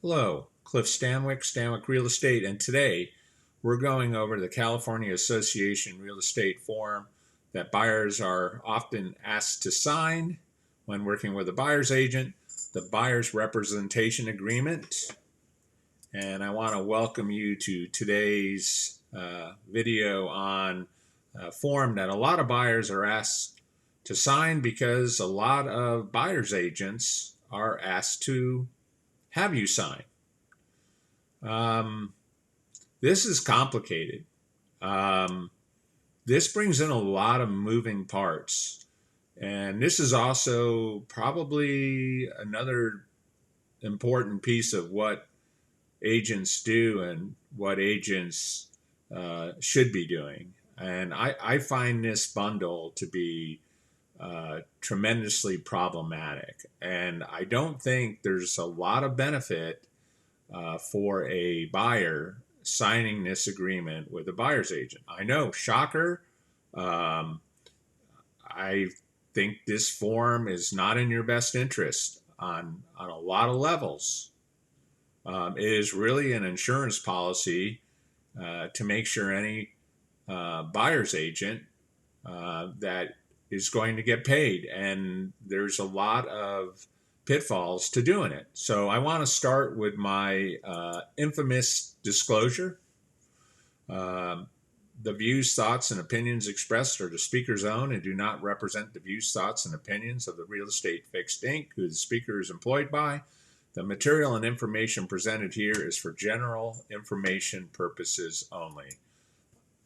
Hello, Cliff Stanwick, Stanwick Real Estate, and today we're going over the California Association Real Estate form that buyers are often asked to sign when working with a buyer's agent, the Buyer's Representation Agreement. And I want to welcome you to today's video on a form that a lot of buyers are asked to sign because a lot of buyer's agents are asked to have you sign. This is complicated. This brings in a lot of moving parts. And this is also probably another important piece of what agents do and what agents should be doing. And I find this bundle to be tremendously problematic. And I don't think there's a lot of benefit for a buyer signing this agreement with a buyer's agent. I know, shocker. I think this form is not in your best interest on a lot of levels. It is really an insurance policy to make sure any buyer's agent that is going to get paid. And there's a lot of pitfalls to doing it. So I want to start with my infamous disclosure. The views, thoughts, and opinions expressed are the speaker's own and do not represent the views, thoughts, and opinions of the Real Estate Fixed Inc., who the speaker is employed by. The material and information presented here is for general information purposes only.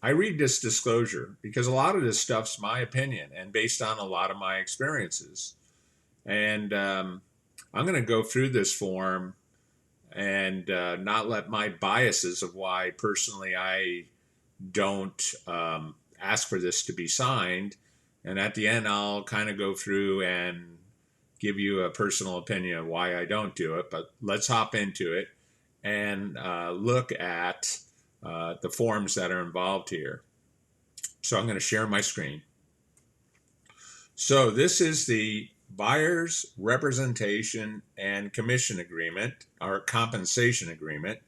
I read this disclosure because a lot of this stuff's my opinion and based on a lot of my experiences. And I'm going to go through this form and not let my biases of why personally I don't ask for this to be signed. And at the end, I'll kind of go through and give you a personal opinion of why I don't do it. But let's hop into it and look at the forms that are involved here. So I'm going to share my screen. So this is the Buyer's Representation and Commission Agreement, or Compensation Agreement.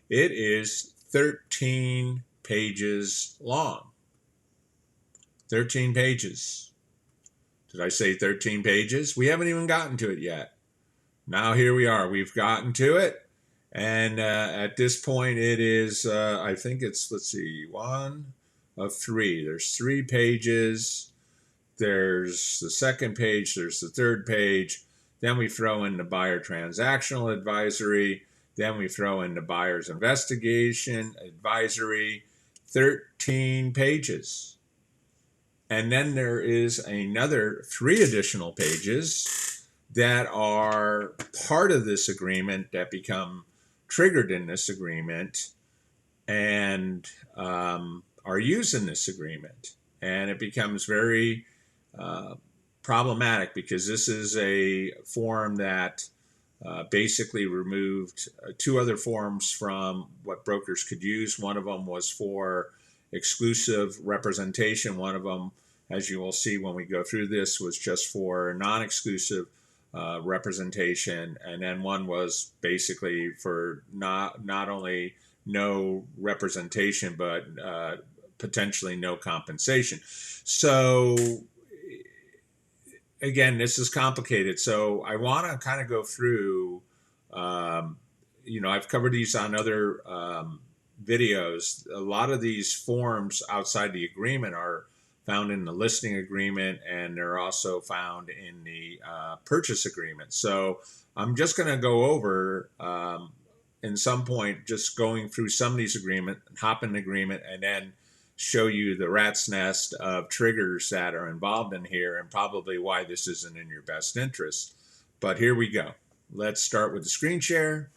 It is 13 pages long. 13 pages. Did I say 13 pages? We haven't even gotten to it yet. Now here we are. We've gotten to it. And at this point, it is, I think it's, let's see, one of three. There's 3 pages. There's the second page. There's the third page. Then we throw in the buyer transactional advisory. Then we throw in the buyer's investigation advisory. 13 pages. And then there is another 3 additional pages that are part of this agreement that become triggered in this agreement and are used in this agreement. And it becomes very problematic because this is a form that basically removed 2 other forms from what brokers could use. One of them was for exclusive representation. One of them, as you will see when we go through this, was just for non-exclusive representation, and then one was basically for not only no representation but potentially no compensation. So again, this is complicated. So I want to kind of go through. I've covered these on other videos. A lot of these forms outside the agreement are found in the listing agreement, and they're also found in the purchase agreement. So I'm just going to go over, in some point, just going through some of these agreements, hop in the agreement, and then show you the rat's nest of triggers that are involved in here and probably why this isn't in your best interest. But here we go. Let's start with the screen share.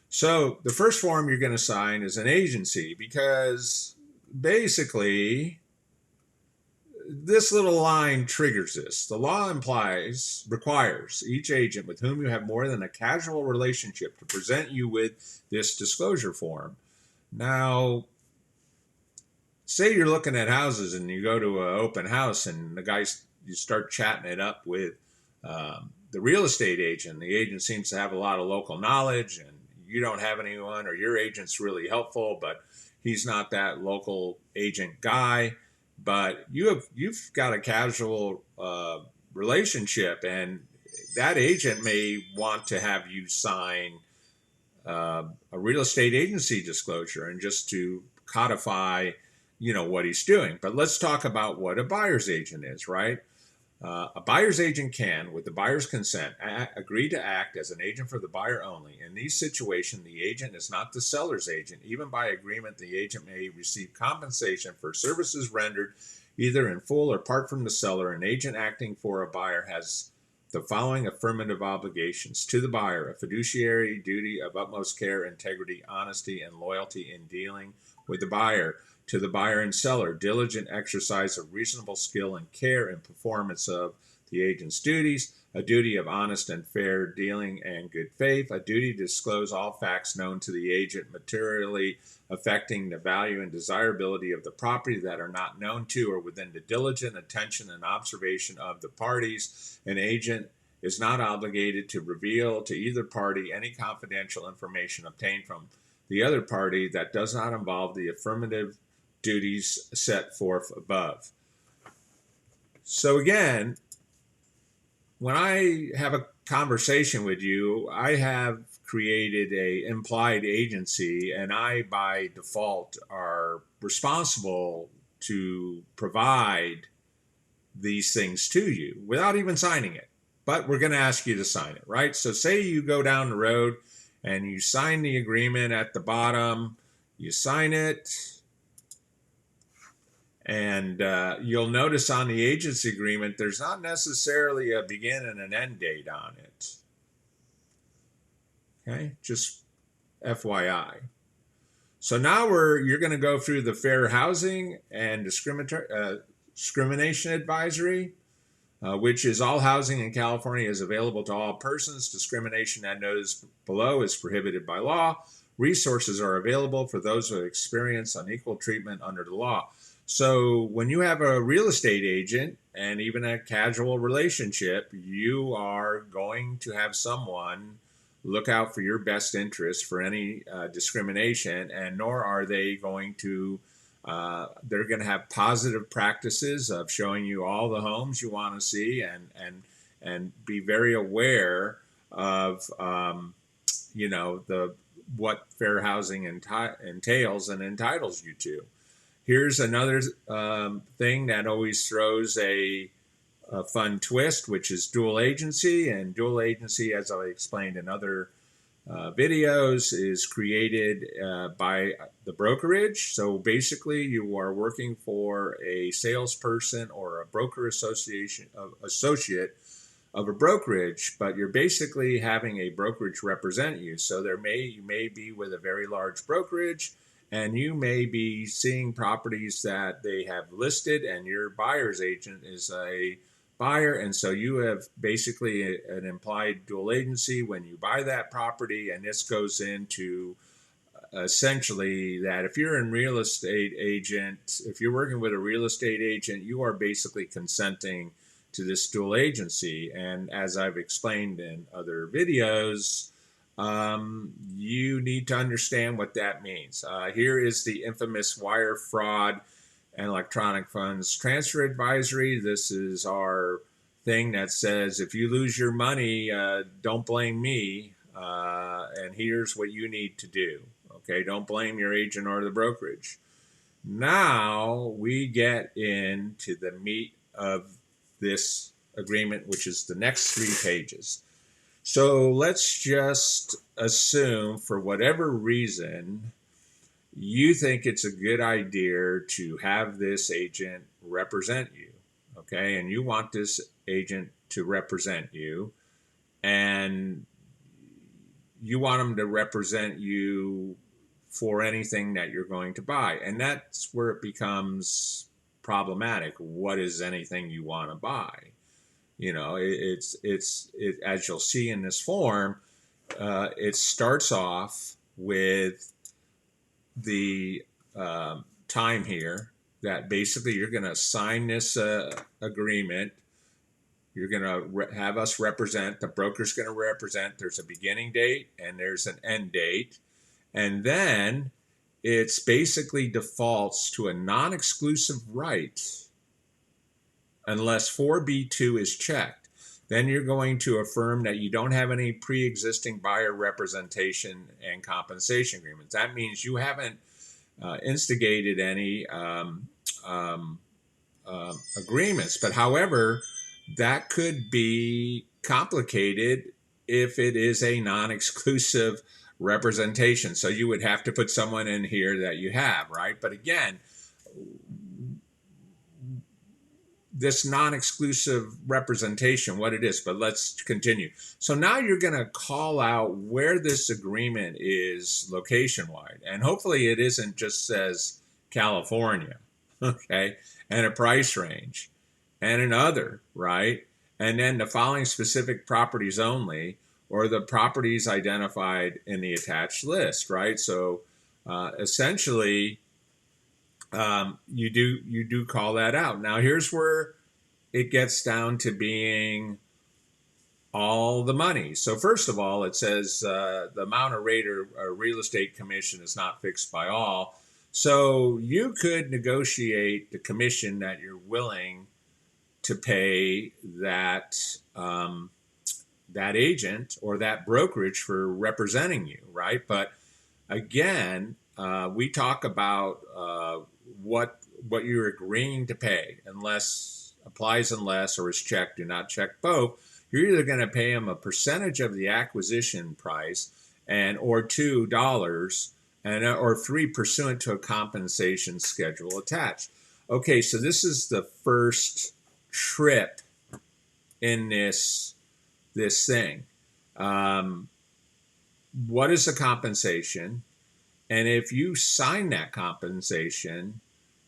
So the first form you're going to sign is an agency, because basically this little line triggers this. The law requires each agent with whom you have more than a casual relationship to present you with this disclosure form. Now, say you're looking at houses and you go to an open house and you start chatting it up with the real estate agent. The agent seems to have a lot of local knowledge and you don't have anyone, or your agent's really helpful, but he's not that local agent guy. But you've got a casual relationship, and that agent may want to have you sign a real estate agency disclosure, and just to codify, what he's doing. But let's talk about what a buyer's agent is, right? A buyer's agent can, with the buyer's consent, agree to act as an agent for the buyer only. In these situations, the agent is not the seller's agent. Even by agreement, the agent may receive compensation for services rendered either in full or part from the seller. An agent acting for a buyer has the following affirmative obligations: to the buyer, a fiduciary duty of utmost care, integrity, honesty, and loyalty in dealing with the buyer. To the buyer and seller, diligent exercise of reasonable skill and care in performance of the agent's duties, a duty of honest and fair dealing and good faith, a duty to disclose all facts known to the agent materially affecting the value and desirability of the property that are not known to or within the diligent attention and observation of the parties. An agent is not obligated to reveal to either party any confidential information obtained from the other party that does not involve the affirmative duties set forth above. So again, when I have a conversation with you, I have created a implied agency, and I by default are responsible to provide these things to you without even signing it. But we're going to ask you to sign it, right? So say you go down the road and you sign the agreement at the bottom, you sign it, and you'll notice on the agency agreement, there's not necessarily a begin and an end date on it. Okay, just FYI. So now you're going to go through the Fair Housing and Discrimination Advisory, which is all housing in California is available to all persons. Discrimination as noted below is prohibited by law. Resources are available for those who have experienced unequal treatment under the law. So when you have a real estate agent and even a casual relationship, you are going to have someone look out for your best interest for any discrimination, and nor are they going to, they're going to have positive practices of showing you all the homes you want to see, and be very aware of, what fair housing entails and entitles you to. Here's another thing that always throws a fun twist, which is dual agency. And dual agency, as I explained in other videos, is created by the brokerage. So basically, you are working for a salesperson or a broker associate of a brokerage, but you're basically having a brokerage represent you. So you may be with a very large brokerage, and you may be seeing properties that they have listed, and your buyer's agent is a buyer. And so you have basically an implied dual agency when you buy that property. And this goes into essentially that if you're in real estate agent, if you're working with a real estate agent, you are basically consenting to this dual agency. And as I've explained in other videos, you need to understand what that means. Here is the infamous wire fraud and electronic funds transfer advisory. This is our thing that says, if you lose your money, don't blame me. And here's what you need to do. Okay, don't blame your agent or the brokerage. Now we get into the meat of this agreement, which is the next 3 pages. So let's just assume, for whatever reason, you think it's a good idea to have this agent represent you, okay? And you want this agent to represent you, and you want them to represent you for anything that you're going to buy. And that's where it becomes problematic. What is anything you want to buy? It's as you'll see in this form, it starts off with the time here that basically you're going to sign this agreement You're going to have us represent, the broker's going to represent, there's a beginning date and there's an end date. And then it's basically defaults to a non-exclusive right unless 4B2 is checked. Then you're going to affirm that you don't have any pre-existing buyer representation and compensation agreements. That means you haven't instigated any agreements. But however, that could be complicated if it is a non-exclusive representation. So you would have to put someone in here that you have, right? But again, this non-exclusive representation, what it is, but let's continue. So now you're going to call out where this agreement is location-wide. And hopefully it isn't just says California, okay, and a price range and an other, right? And then the following specific properties only, or the properties identified in the attached list, right? So essentially, you do call that out. Now here's where it gets down to being all the money. So first of all, it says the amount of rate or real estate commission is not fixed by all. So you could negotiate the commission that you're willing to pay that that agent or that brokerage for representing you, right? But again, we talk about what you're agreeing to pay, unless applies unless or is checked. Do not check both. You're either going to pay them a percentage of the acquisition price and or $2 and or 3 pursuant to a compensation schedule attached. Okay, so this is the first trip in this thing. What is the compensation? And if you sign that compensation,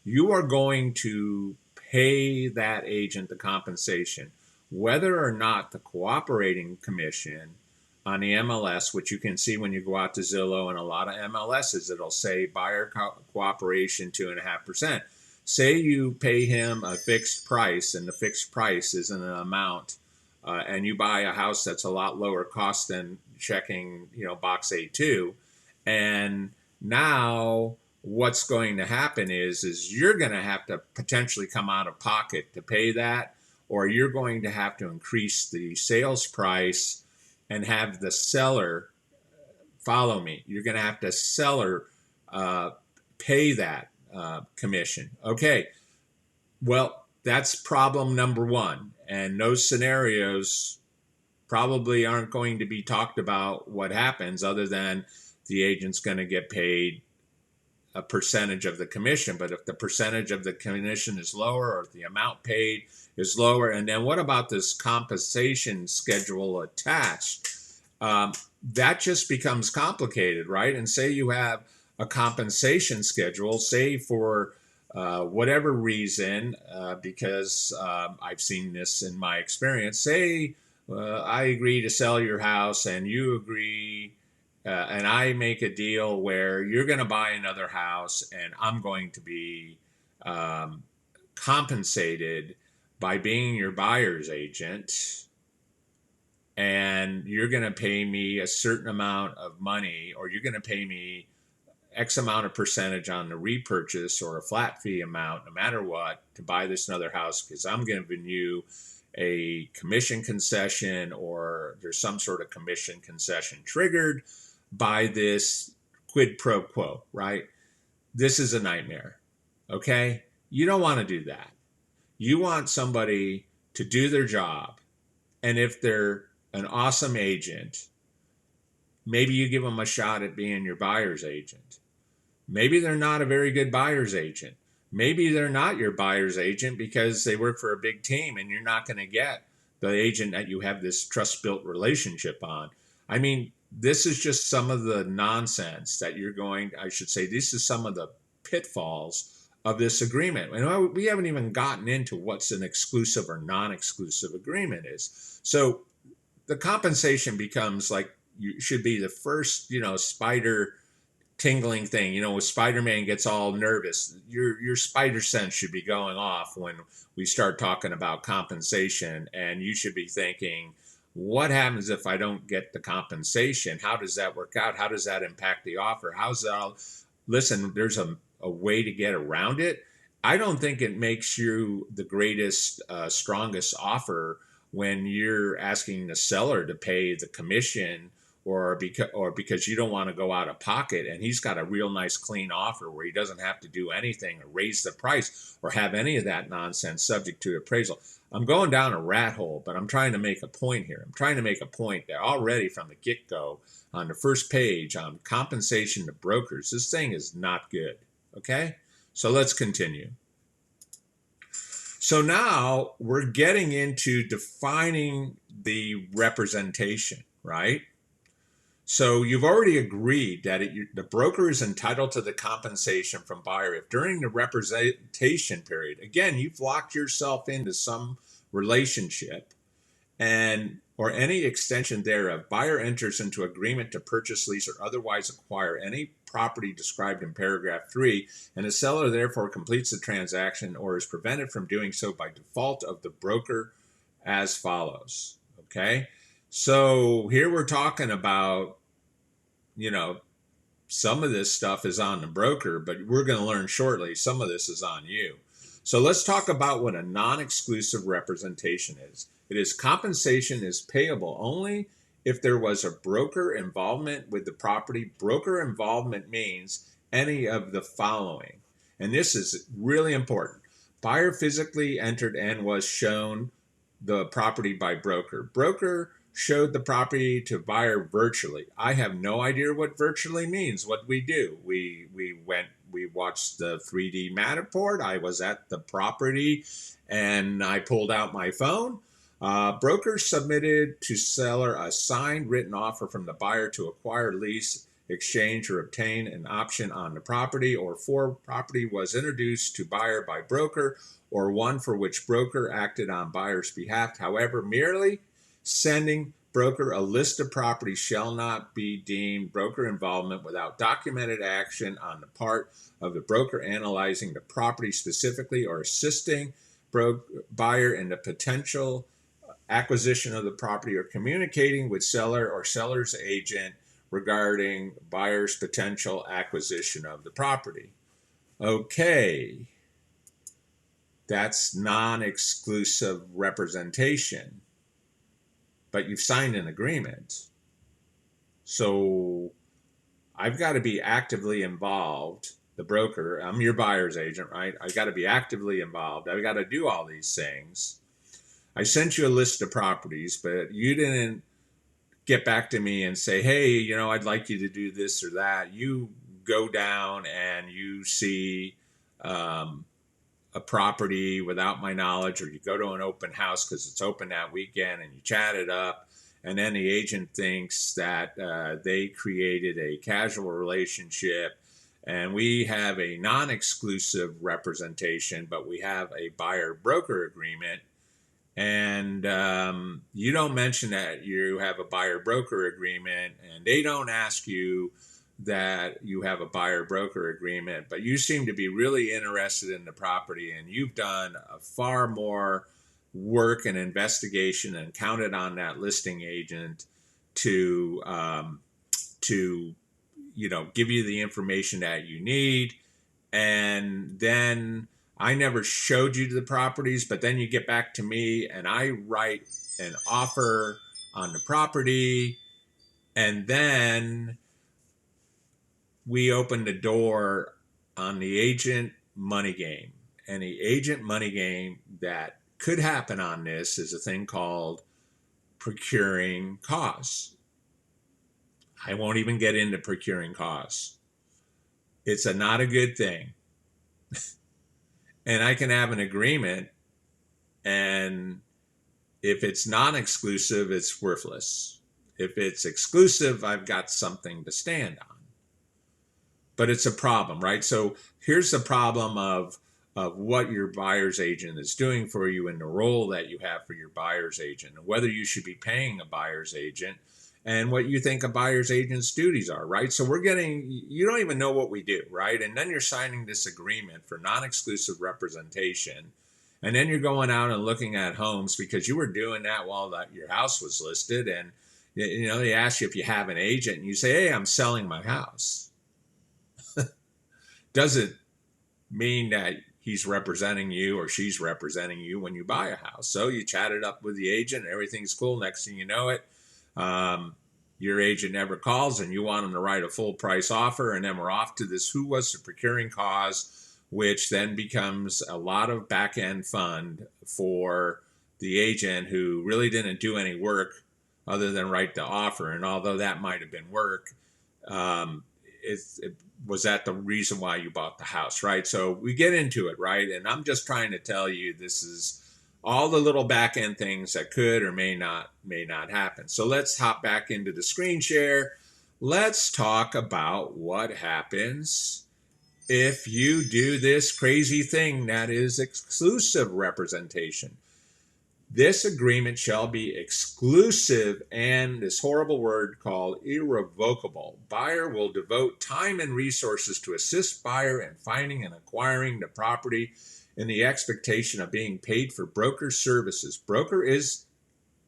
you are going to pay that agent the compensation, whether or not the cooperating commission on the MLS, which you can see when you go out to Zillow and a lot of MLSs, it'll say buyer cooperation 2.5%. Say you pay him a fixed price, and the fixed price is an amount, and you buy a house that's a lot lower cost than checking, box A2, and now what's going to happen is you're going to have to potentially come out of pocket to pay that, or you're going to have to increase the sales price and have the seller follow me. You're going to have the seller pay that commission. Okay, well, that's problem number one. And those scenarios probably aren't going to be talked about what happens, other than the agent's going to get paid a percentage of the commission. But if the percentage of the commission is lower, or if the amount paid is lower, and then what about this compensation schedule attached? That just becomes complicated, right? And say you have a compensation schedule, say for whatever reason, because I've seen this in my experience, say I agree to sell your house and you agree, and I make a deal where you're going to buy another house and I'm going to be compensated by being your buyer's agent, and you're going to pay me a certain amount of money, or you're going to pay me X amount of percentage on the repurchase, or a flat fee amount, no matter what, to buy this another house, because I'm giving you a commission concession, or there's some sort of commission concession triggered by this quid pro quo, right? This is a nightmare, okay? You don't want to do that. You want somebody to do their job, and if they're an awesome agent, maybe you give them a shot at being your buyer's agent. Maybe they're not a very good buyer's agent. Maybe they're not your buyer's agent because they work for a big team and you're not going to get the agent that you have this trust-built relationship on. I mean, this is just some of the nonsense that this is some of the pitfalls of this agreement. And we haven't even gotten into what's an exclusive or non-exclusive agreement is. So the compensation becomes like, you should be the first, spider tingling thing. You know, when Spider-Man gets all nervous, your spider sense should be going off when we start talking about compensation, and you should be thinking, what happens if I don't get the compensation? How does that work out? How does that impact the offer? How's that? Listen, there's a way to get around it. I don't think it makes you the greatest, strongest offer when you're asking the seller to pay the commission, or because you don't want to go out of pocket, and he's got a real nice clean offer where he doesn't have to do anything or raise the price or have any of that nonsense subject to appraisal. I'm going down a rat hole, but I'm trying to make a point here. I'm trying to make a point that already from the get-go on the first page on compensation to brokers, this thing is not good. Okay? So let's continue. So now we're getting into defining the representation, right? So you've already agreed that the broker is entitled to the compensation from buyer if during the representation period, again, you've locked yourself into some relationship or any extension thereof, buyer enters into agreement to purchase, lease, or otherwise acquire any property described in paragraph 3, and the seller therefore completes the transaction or is prevented from doing so by default of the broker as follows. Okay? So here we're talking about, some of this stuff is on the broker, but we're going to learn shortly some of this is on you. So let's talk about what a non-exclusive representation is. It is compensation is payable only if there was a broker involvement with the property. Broker involvement means any of the following. And this is really important. Buyer physically entered and was shown the property by broker. Broker showed the property to buyer virtually. I have no idea what virtually means. What we do, we watched the 3D Matterport. I was at the property and I pulled out my phone. Broker submitted to seller a signed written offer from the buyer to acquire, lease, exchange, or obtain an option on the property, or for property was introduced to buyer by broker, or one for which broker acted on buyer's behalf. However, merely sending broker a list of properties shall not be deemed broker involvement without documented action on the part of the broker analyzing the property specifically or assisting buyer in the potential acquisition of the property, or communicating with seller or seller's agent regarding buyer's potential acquisition of the property. Okay, that's non-exclusive representation, but you've signed an agreement. So I've got to be actively involved, the broker. I'm your buyer's agent, right? I've got to be actively involved. I've got to do all these things. I sent you a list of properties, but you didn't get back to me and say, hey, I'd like you to do this or that. You go down and you see a property without my knowledge, or you go to an open house because it's open that weekend and you chat it up. And then the agent thinks that they created a casual relationship, and we have a non-exclusive representation, but we have a buyer-broker agreement. And you don't mention that you have a buyer-broker agreement, and they don't ask you that you have a buyer-broker agreement, but you seem to be really interested in the property, and you've done a far more work and investigation and counted on that listing agent to give you the information that you need. And then I never showed you the properties, but then you get back to me and I write an offer on the property, and then we open the door on the agent money game. And the agent money game that could happen on this is a thing called procuring costs. I won't even get into procuring costs. It's not a good thing. And I can have an agreement, and if it's non-exclusive, it's worthless. If it's exclusive, I've got something to stand on. But it's a problem, right? So here's the problem of what your buyer's agent is doing for you and the role that you have for your buyer's agent, and whether you should be paying a buyer's agent. and what you think a buyer's agent's duties are, right? So you don't even know what we do, right? And then you're signing this agreement for non-exclusive representation. And then you're going out and looking at homes because you were doing that while your house was listed. And, they ask you if you have an agent and you say, hey, I'm selling my house. Does it mean that he's representing you or she's representing you when you buy a house? So you chat it up with the agent, everything's cool. Next thing you know it, your agent never calls and you want them to write a full price offer. And then we're off to this who was the procuring cause, which then becomes a lot of back end fund for the agent who really didn't do any work other than write the offer. And although that might have been work, was that the reason why you bought the house, right? So we get into it, right? And I'm just trying to tell you this is all the little back end things that could or may not happen. So let's hop back into the screen share. Let's talk about what happens if you do this crazy thing that is exclusive representation. This agreement shall be exclusive and this horrible word called irrevocable. Buyer will devote time and resources to assist buyer in finding and acquiring the property in the expectation of being paid for broker services. Broker is,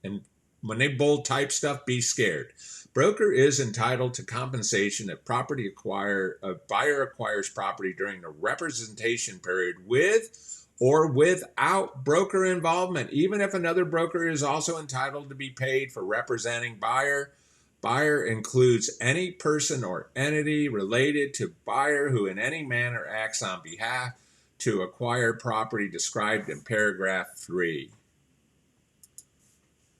and when they bold type stuff, be scared. Broker is entitled to compensation if a buyer acquires property during the representation period with or without broker involvement, even if another broker is also entitled to be paid for representing buyer. Buyer includes any person or entity related to buyer who in any manner acts on behalf to acquire property described in paragraph 3.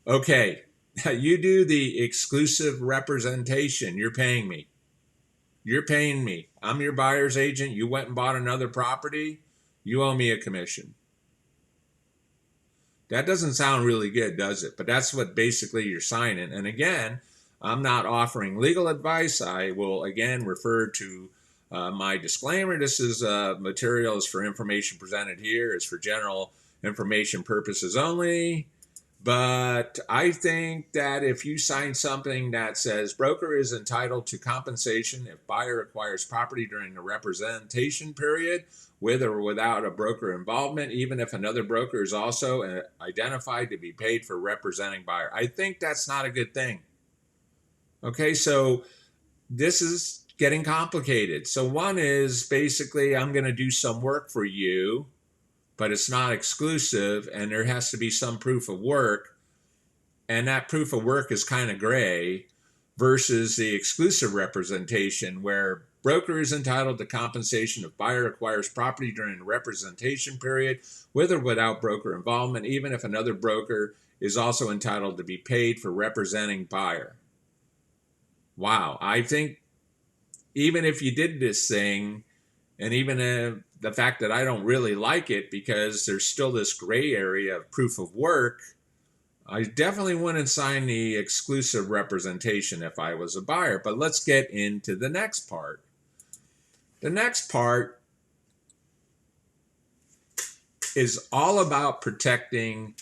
Okay, you do the exclusive representation. You're paying me. You're paying me. I'm your buyer's agent. You went and bought another property. You owe me a commission. That doesn't sound really good, does it? But that's what basically you're signing. And again, I'm not offering legal advice. I will again refer to my disclaimer. This is materials for information presented here. It's for general information purposes only. But I think that if you sign something that says broker is entitled to compensation if buyer acquires property during the representation period, with or without a broker involvement, even if another broker is also identified to be paid for representing buyer, I think that's not a good thing. Okay, so this is getting complicated. So one is basically I'm going to do some work for you, but it's not exclusive, and there has to be some proof of work, and that proof of work is kind of gray, versus the exclusive representation where broker is entitled to compensation if buyer acquires property during the representation period with or without broker involvement, even if another broker is also entitled to be paid for representing buyer. Wow, I think even if you did this thing, and even the fact that I don't really like it because there's still this gray area of proof of work, I definitely wouldn't sign the exclusive representation if I was a buyer. But let's get into the next part. The next part is all about protecting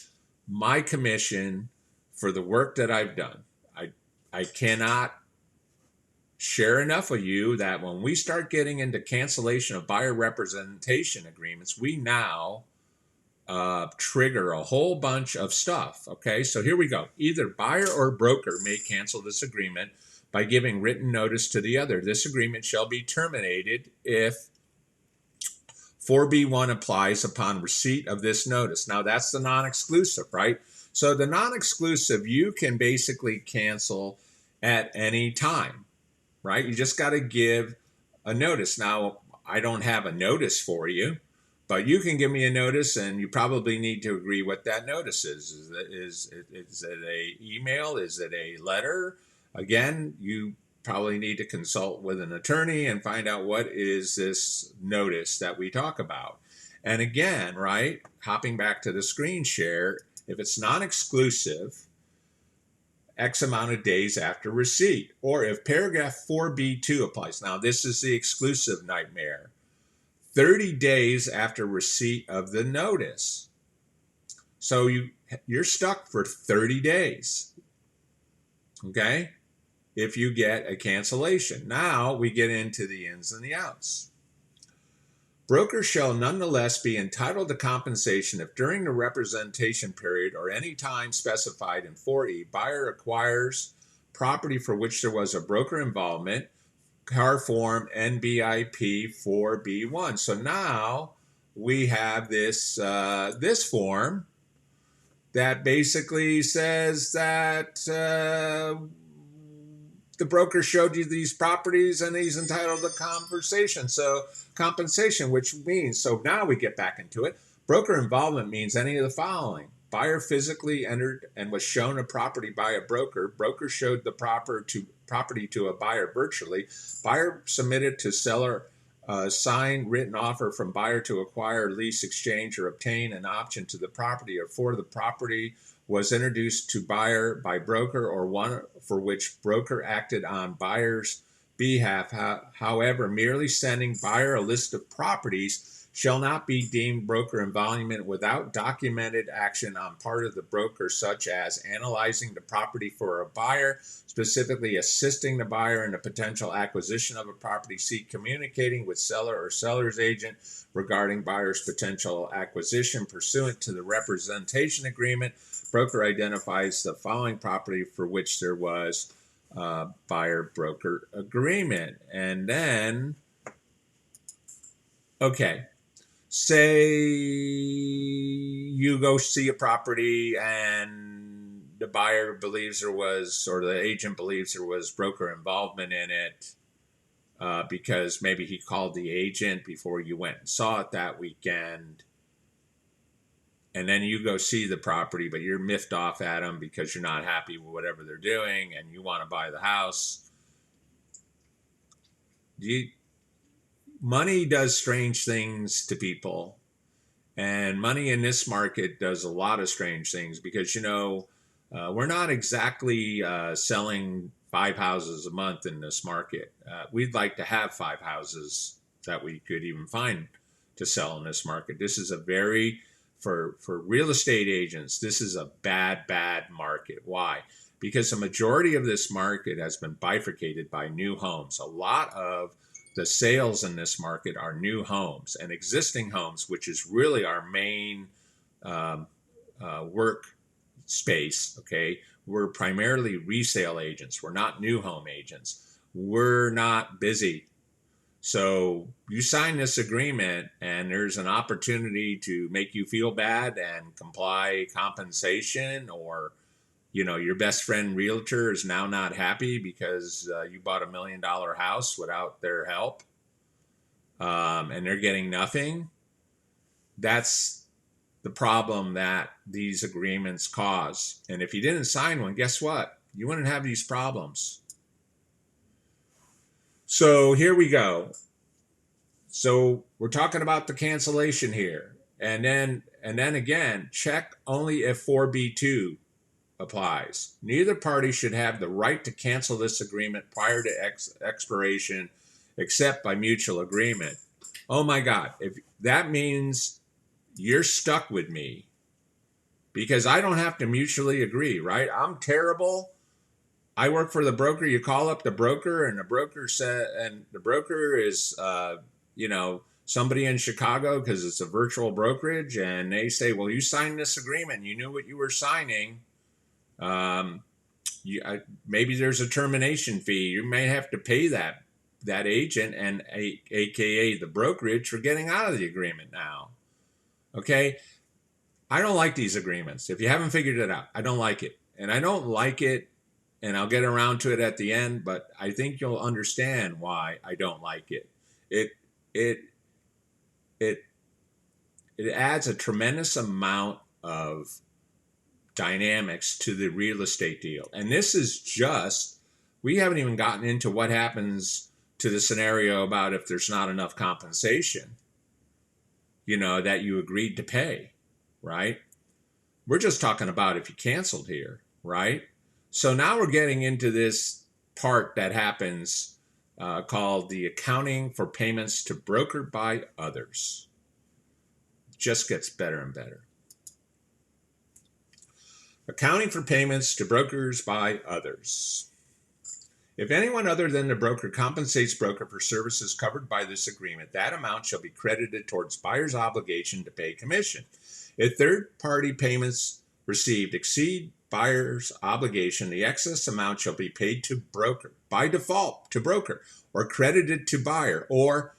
my commission for the work that I've done. I cannot share enough with you that when we start getting into cancellation of buyer representation agreements, we now trigger a whole bunch of stuff. Okay, so here we go. Either buyer or broker may cancel this agreement by giving written notice to the other. This agreement shall be terminated if 4B1 applies upon receipt of this notice. Now that's the non-exclusive, right? So the non-exclusive, you can basically cancel at any time, right? You just got to give a notice. Now, I don't have a notice for you, but you can give me a notice, and you probably need to agree what that notice is. Is it a email? Is it a letter? Again, you probably need to consult with an attorney and find out what is this notice that we talk about. And again, right, hopping back to the screen share, if it's non-exclusive, X amount of days after receipt, or if paragraph 4B2 applies. Now, this is the exclusive nightmare. 30 days after receipt of the notice. So you're stuck for 30 days. Okay? if you get a cancellation. Now we get into the ins and the outs. Brokers shall nonetheless be entitled to compensation if during the representation period or any time specified in 4E, buyer acquires property for which there was a broker involvement, C.A.R. form NBIP 4B1. So now we have this form that basically says that the broker showed you these properties and he's entitled to compensation, which means, so now we get back into it. Broker involvement means any of the following. Buyer physically entered and was shown a property by a broker. Broker showed the property to a buyer virtually. Buyer submitted to seller signed written offer from buyer to acquire, lease, exchange, or obtain an option to the property, or for the property was introduced to buyer by broker, or one for which broker acted on buyer's behalf. However, merely sending buyer a list of properties shall not be deemed broker involvement without documented action on part of the broker, such as analyzing the property for a buyer, specifically assisting the buyer in the potential acquisition of a property, C, communicating with seller or seller's agent regarding buyer's potential acquisition pursuant to the representation agreement. Broker identifies the following property for which there was buyer-broker agreement. And then, okay, say you go see a property and the buyer believes there was, or the agent believes there was broker involvement in it because maybe he called the agent before you went and saw it that weekend. And then you go see the property, but you're miffed off at them because you're not happy with whatever they're doing and you want to buy the house. Money does strange things to people. And money in this market does a lot of strange things because, we're not exactly selling 5 houses a month in this market. We'd like to have 5 houses that we could even find to sell in this market. This is a very... For real estate agents, this is a bad market. Why? Because the majority of this market has been bifurcated by new homes. A lot of the sales in this market are new homes, and existing homes, which is really our main work space. Okay, we're primarily resale agents. We're not new home agents. We're not busy. So you sign this agreement and there's an opportunity to make you feel bad and comply compensation, or, your best friend realtor is now not happy because you bought $1 million house without their help and they're getting nothing. That's the problem that these agreements cause. And if you didn't sign one, guess what? You wouldn't have these problems. So here we go. So we're talking about the cancellation here. And then again, check only if 4B2 applies. Neither party should have the right to cancel this agreement prior to expiration except by mutual agreement. Oh my God, if that means you're stuck with me because I don't have to mutually agree, right? I'm terrible. I work for the broker. You call up the broker and the broker is somebody in Chicago because it's a virtual brokerage, and they say, well, you signed this agreement. You knew what you were signing. Maybe there's a termination fee. You may have to pay that agent and AKA the brokerage for getting out of the agreement now. Okay. I don't like these agreements. If you haven't figured it out, I don't like it. And I don't like it, and I'll get around to it at the end, but I think you'll understand why I don't like it. It adds a tremendous amount of dynamics to the real estate deal. And this is we haven't even gotten into what happens to the scenario about if there's not enough compensation, that you agreed to pay, right? We're just talking about if you canceled here, right? So now we're getting into this part that happens called the accounting for payments to broker by others. Just gets better and better. Accounting for payments to brokers by others. If anyone other than the broker compensates broker for services covered by this agreement, that amount shall be credited towards buyer's obligation to pay commission. If third-party payments received exceed buyer's obligation, the excess amount shall be paid to broker, by default to broker, or credited to buyer, or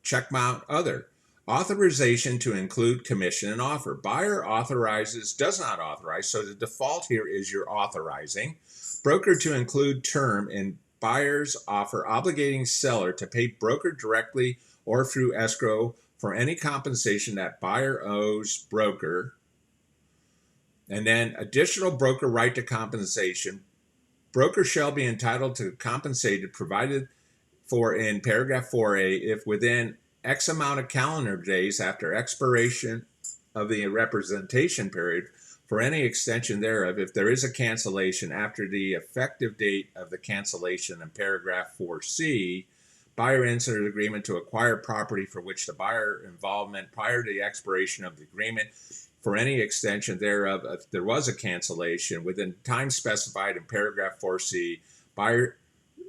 checkmount other. Authorization to include commission and offer. Buyer authorizes, does not authorize, so the default here is you're authorizing. Broker to include term in buyer's offer obligating seller to pay broker directly or through escrow for any compensation that buyer owes broker. And then additional broker right to compensation. Broker shall be entitled to compensated provided for in paragraph 4A if within X amount of calendar days after expiration of the representation period for any extension thereof, if there is a cancellation after the effective date of the cancellation in paragraph 4C, buyer enters an agreement to acquire property for which the buyer involvement prior to the expiration of the agreement for any extension thereof, if there was a cancellation within time specified in paragraph 4C,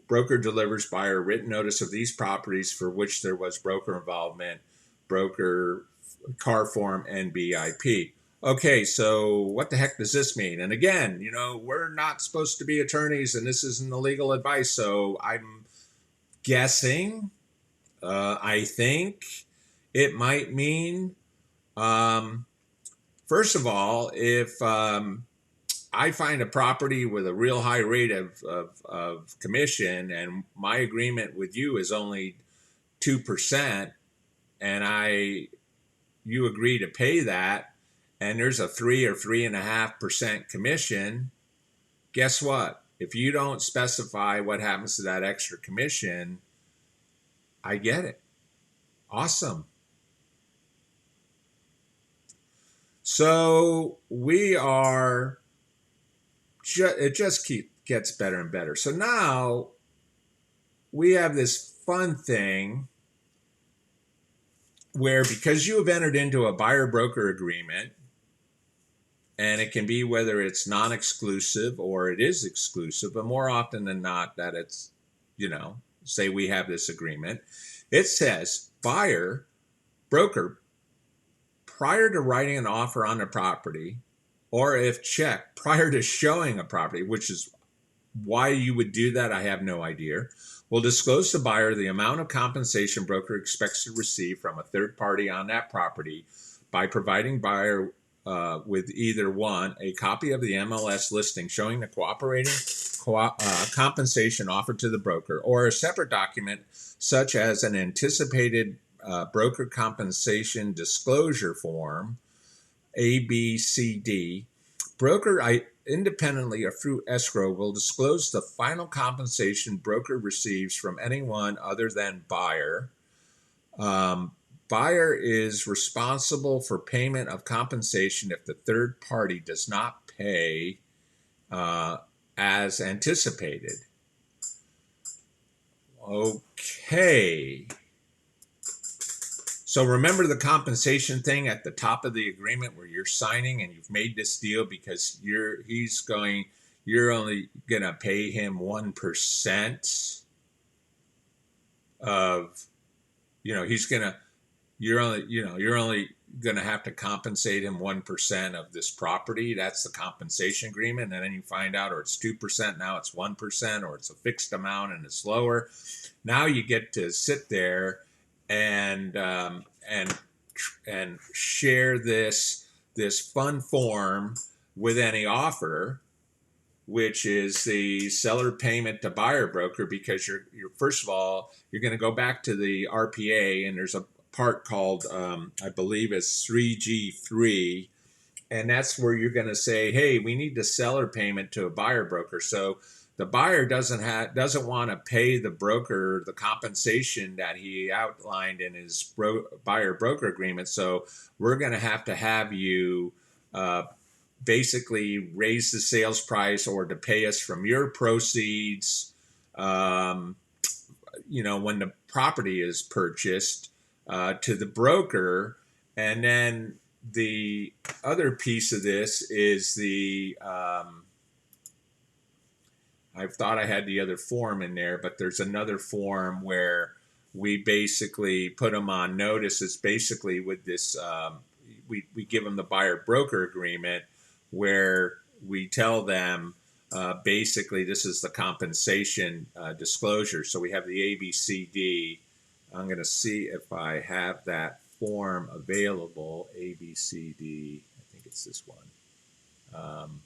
broker delivers buyer written notice of these properties for which there was broker involvement, broker C.A.R form, and BIP. Okay, so what the heck does this mean? And again, we're not supposed to be attorneys, and this isn't the legal advice, so I'm guessing, I think it might mean, first of all, if I find a property with a real high rate of commission and my agreement with you is only 2%, and you agree to pay that, and there's a 3 or 3.5% commission, guess what? If you don't specify what happens to that extra commission, I get it. Awesome. So it just gets better and better. So now we have this fun thing where, because you have entered into a buyer-broker agreement, and it can be whether it's non-exclusive or it is exclusive, but more often than not that it's, say we have this agreement, it says buyer, broker, prior to writing an offer on the property, or if checked prior to showing a property, which is why you would do that, I have no idea, will disclose to buyer the amount of compensation broker expects to receive from a third party on that property by providing buyer with either one, a copy of the MLS listing showing the cooperating compensation offered to the broker, or a separate document such as an anticipated broker compensation disclosure form, ABCD. Broker independently or through escrow will disclose the final compensation broker receives from anyone other than buyer. Buyer is responsible for payment of compensation if the third party does not pay as anticipated. Okay. So remember the compensation thing at the top of the agreement where you're signing and you've made this deal because you're only gonna pay him 1% of, you're only gonna have to compensate him 1% of this property. That's the compensation agreement, and then you find out, or it's 2%, now it's 1%, or it's a fixed amount and it's lower. Now you get to sit there and share this fun form with any offer, which is the seller payment to buyer broker, because you're first of all, you're going to go back to the RPA, and there's a part called I believe it's 3G3, and that's where you're going to say, hey, we need the seller payment to a buyer broker. So the buyer doesn't want to pay the broker the compensation that he outlined in his buyer broker agreement. So we're going to have you basically raise the sales price or to pay us from your proceeds, when the property is purchased, to the broker. And then the other piece of this is the I thought I had the other form in there, but there's another form where we basically put them on notice. It's basically with this, we give them the buyer broker agreement where we tell them basically this is the compensation disclosure. So we have the ABCD. I'm going to see if I have that form available. ABCD, I think it's this one.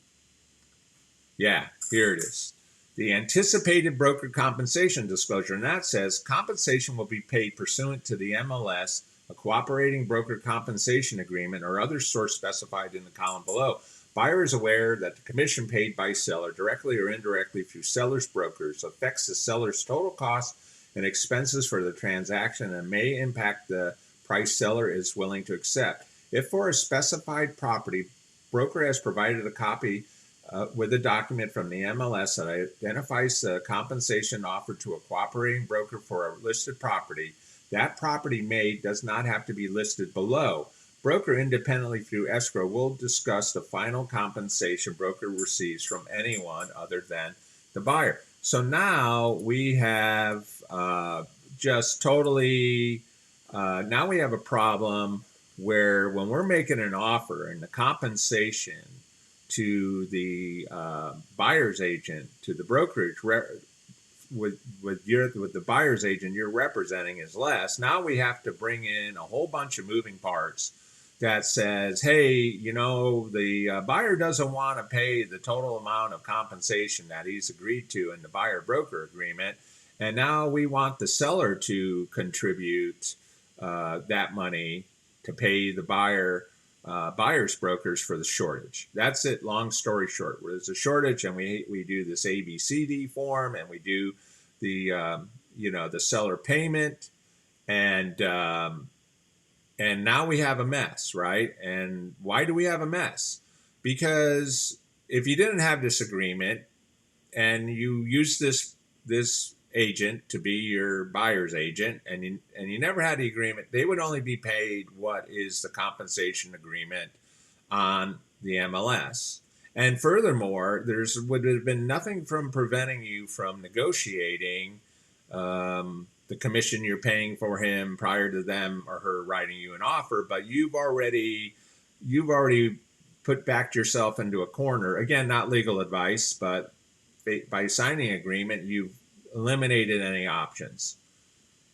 Yeah, here it is. The anticipated broker compensation disclosure, and that says compensation will be paid pursuant to the MLS, a cooperating broker compensation agreement, or other source specified in the column below. Buyer is aware that the commission paid by seller, directly or indirectly through seller's brokers, affects the seller's total costs and expenses for the transaction and may impact the price seller is willing to accept. If for a specified property, broker has provided a copy with a document from the MLS that identifies the compensation offered to a cooperating broker for a listed property, that property does not have to be listed below. Broker independently through escrow will discuss the final compensation broker receives from anyone other than the buyer. So now we have just totally, now we have a problem where when we're making an offer and the compensation to the buyer's agent, to the brokerage, with the buyer's agent you're representing is less. Now we have to bring in a whole bunch of moving parts that says, hey, you know, the buyer doesn't want to pay the total amount of compensation that he's agreed to in the buyer broker agreement, and now we want the seller to contribute that money to pay the buyer's brokers for the shortage. That's it. Long story short, there's a shortage, and we do this ABCD form, and we do the the seller payment, and now we have a mess, right? And why do we have a mess? Because if you didn't have this agreement and you use this agent to be your buyer's agent, and you never had the agreement, they would only be paid what is the compensation agreement on the MLS. And furthermore, would have been nothing from preventing you from negotiating the commission you're paying for him prior to them or her writing you an offer, but you've already backed yourself into a corner. Again, not legal advice, but by signing an agreement, you've eliminated any options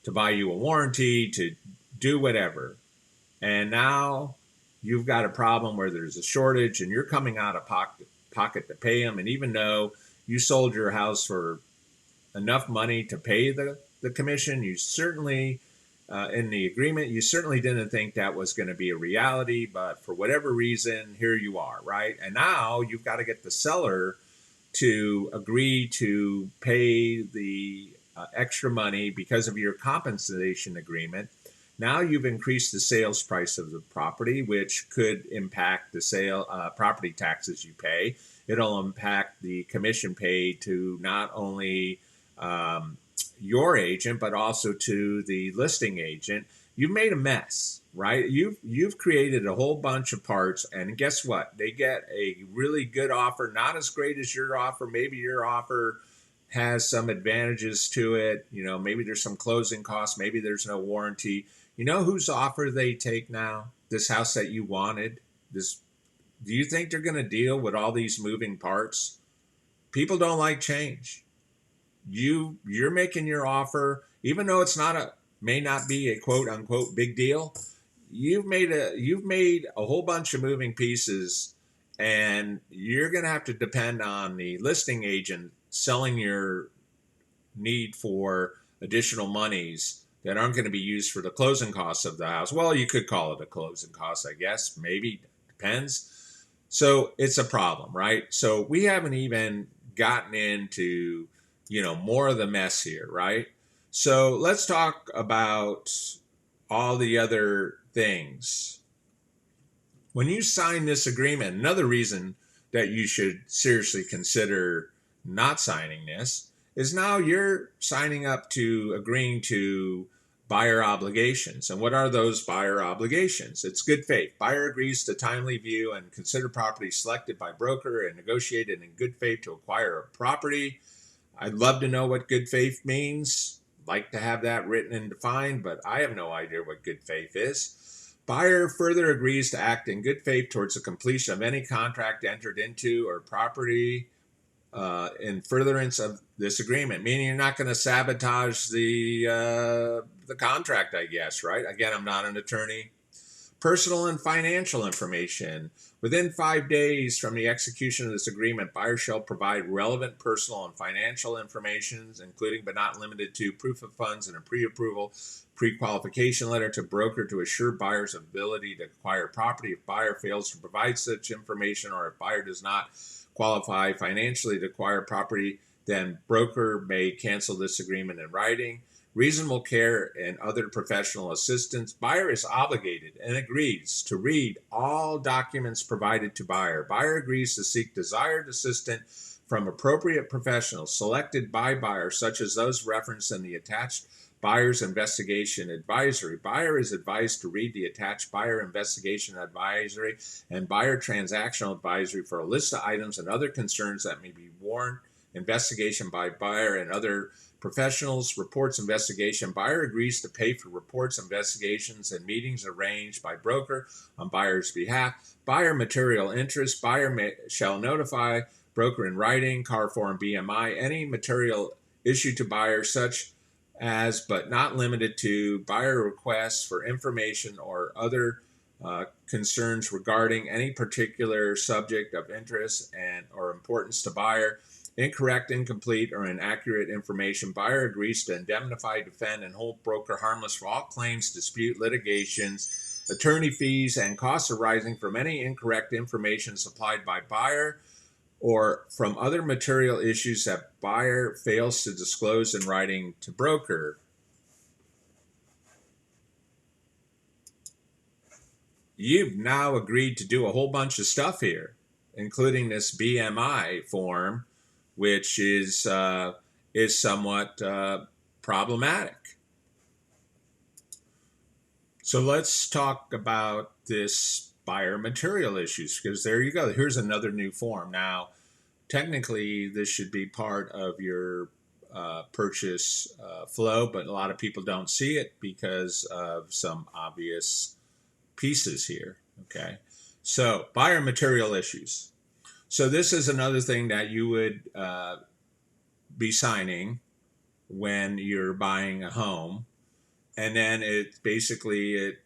to buy you a warranty, to do whatever. And now you've got a problem where there's a shortage and you're coming out of pocket to pay them. And even though you sold your house for enough money to pay the commission, you certainly, in the agreement, you certainly didn't think that was going to be a reality. But for whatever reason, here you are, right? And now you've got to get the seller to agree to pay the extra money because of your compensation agreement. Now you've increased the sales price of the property, which could impact the property taxes you pay. It'll impact the commission paid to not only your agent, but also to the listing agent. You've made a mess, right? You've created a whole bunch of parts, and guess what? They get a really good offer, not as great as your offer. Maybe your offer has some advantages to it. You know, maybe there's some closing costs. Maybe there's no warranty. You know whose offer they take now? This house that you wanted. Do you think they're going to deal with all these moving parts? People don't like change. You're making your offer, even though it's may not be a quote unquote big deal. You've made a whole bunch of moving pieces, and you're going to have to depend on the listing agent selling your need for additional monies that aren't going to be used for the closing costs of the house. Well, you could call it a closing cost, I guess. Maybe, depends. So it's a problem, right? So we haven't even gotten into, more of the mess here, right? So let's talk about all the other things. When you sign this agreement, another reason that you should seriously consider not signing this is now you're signing up to agreeing to buyer obligations. And what are those buyer obligations? It's good faith. Buyer agrees to timely view and consider property selected by broker and negotiated in good faith to acquire a property. I'd love to know what good faith means. Like to have that written and defined, but I have no idea what good faith is. Buyer further agrees to act in good faith towards the completion of any contract entered into or property in furtherance of this agreement, meaning you're not going to sabotage the contract, I guess, right? Again, I'm not an attorney. Personal and financial information. Within 5 days from the execution of this agreement, buyer shall provide relevant personal and financial information, including but not limited to proof of funds and a pre-approval, pre-qualification letter to broker to assure buyer's ability to acquire property. If buyer fails to provide such information, or if buyer does not qualify financially to acquire property, then broker may cancel this agreement in writing. Reasonable care and other professional assistance. Buyer is obligated and agrees to read all documents provided to buyer. Buyer agrees to seek desired assistance from appropriate professionals selected by buyer, such as those referenced in the attached buyer's investigation advisory. Buyer is advised to read the attached buyer investigation advisory and buyer transactional advisory for a list of items and other concerns that may be warrant investigation by buyer and other professionals. Reports investigation. Buyer agrees to pay for reports, investigations, and meetings arranged by broker on buyer's behalf. Buyer material interest. Buyer shall notify broker in writing, C.A.R form BMI, any material issued to buyer, such as but not limited to buyer requests for information or other concerns regarding any particular subject of interest and or importance to buyer. Incorrect, incomplete, or inaccurate information. Buyer agrees to indemnify, defend, and hold broker harmless for all claims, dispute, litigations, attorney fees, and costs arising from any incorrect information supplied by buyer or from other material issues that buyer fails to disclose in writing to broker. You've now agreed to do a whole bunch of stuff here, including this BMI form, which is somewhat problematic. So let's talk about this buyer material issues, because there you go. Here's another new form. Now, technically, this should be part of your purchase flow, but a lot of people don't see it because of some obvious pieces here. Okay, so buyer material issues. So this is another thing that you would be signing when you're buying a home. And then it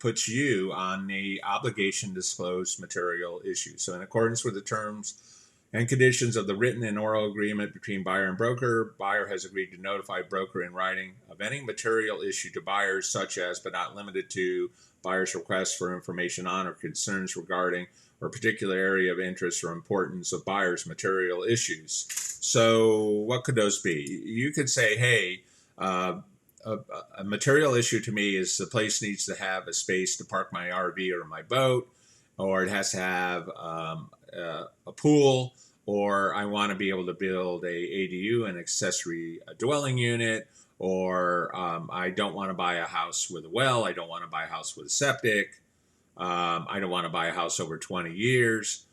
puts you on the obligation to disclose material issues. So in accordance with the terms and conditions of the written and oral agreement between buyer and broker, buyer has agreed to notify broker in writing of any material issue to buyers, such as but not limited to buyer's requests for information on or concerns regarding or particular area of interest or importance of buyer's material issues. So what could those be? You could say, hey, a material issue to me is the place needs to have a space to park my RV or my boat, or it has to have a pool, or I want to be able to build a ADU, an accessory dwelling unit, or I don't want to buy a house with a well. I don't want to buy a house with a septic. I don't want to buy a house over 20 years.